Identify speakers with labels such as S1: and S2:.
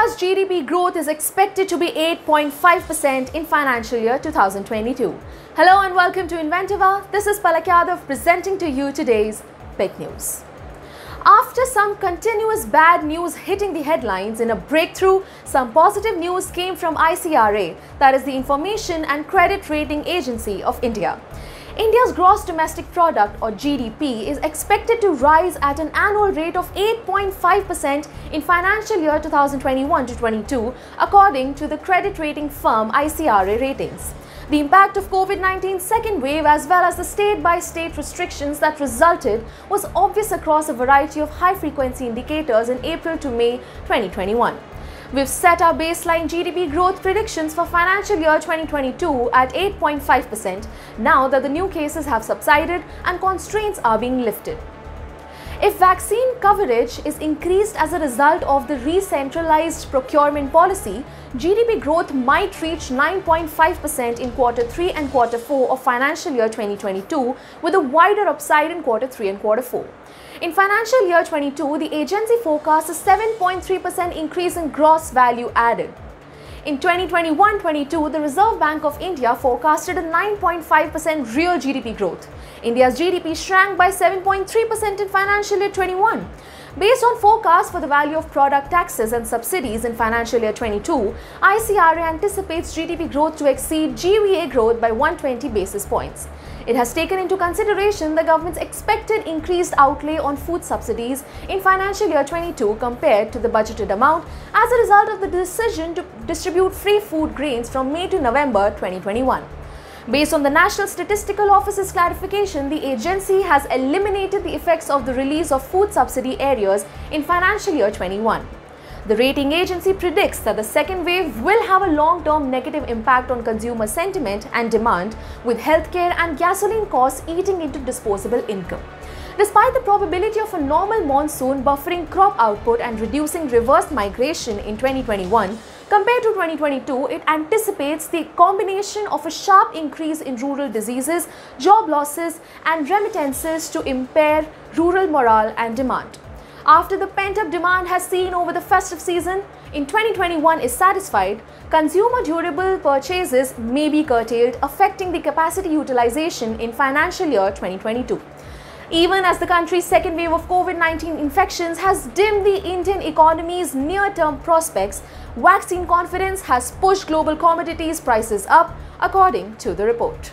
S1: India's GDP growth is expected to be 8.5% in financial year 2022. Hello and welcome to Inventiva. This is Palak Yadav presenting to you today's big news. After some continuous bad news hitting the headlines, in a breakthrough, some positive news came from ICRA, that is the Information and Credit Rating Agency of India. India's gross domestic product or GDP is expected to rise at an annual rate of 8.5% in financial year 2021-22 according to the credit rating firm ICRA Ratings. The impact of COVID-19 second wave as well as the state-by-state restrictions that resulted was obvious across a variety of high-frequency indicators in April to May 2021. We've set our baseline GDP growth predictions for financial year 2022 at 8.5% now that the new cases have subsided and constraints are being lifted. If vaccine coverage is increased as a result of the re-centralized procurement policy, GDP growth might reach 9.5% in Q3 and Q4 of financial year 2022 with a wider upside in Q3 and Q4. In financial year 22, the agency forecasts a 7.3% increase in gross value added. In 2021-22, the Reserve Bank of India forecasted a 9.5% real GDP growth. India's GDP shrank by 7.3% in financial year 21. Based on forecasts for the value of product taxes and subsidies in financial year 22, ICRA anticipates GDP growth to exceed GVA growth by 120 basis points. It has taken into consideration the government's expected increased outlay on food subsidies in financial year 22 compared to the budgeted amount as a result of the decision to distribute free food grains from May to November 2021. Based on the National Statistical Office's clarification, the agency has eliminated the effects of the release of food subsidy areas in financial year 21. The rating agency predicts that the second wave will have a long-term negative impact on consumer sentiment and demand, with healthcare and gasoline costs eating into disposable income. Despite the probability of a normal monsoon buffering crop output and reducing reverse migration in 2021, compared to 2022, it anticipates the combination of a sharp increase in rural diseases, job losses, and remittances to impair rural morale and demand. After the pent-up demand has seen over the festive season in 2021 is satisfied, consumer durable purchases may be curtailed, affecting the capacity utilization in financial year 2022. Even as the country's second wave of COVID-19 infections has dimmed the Indian economy's near-term prospects, vaccine confidence has pushed global commodities prices up, according to the report.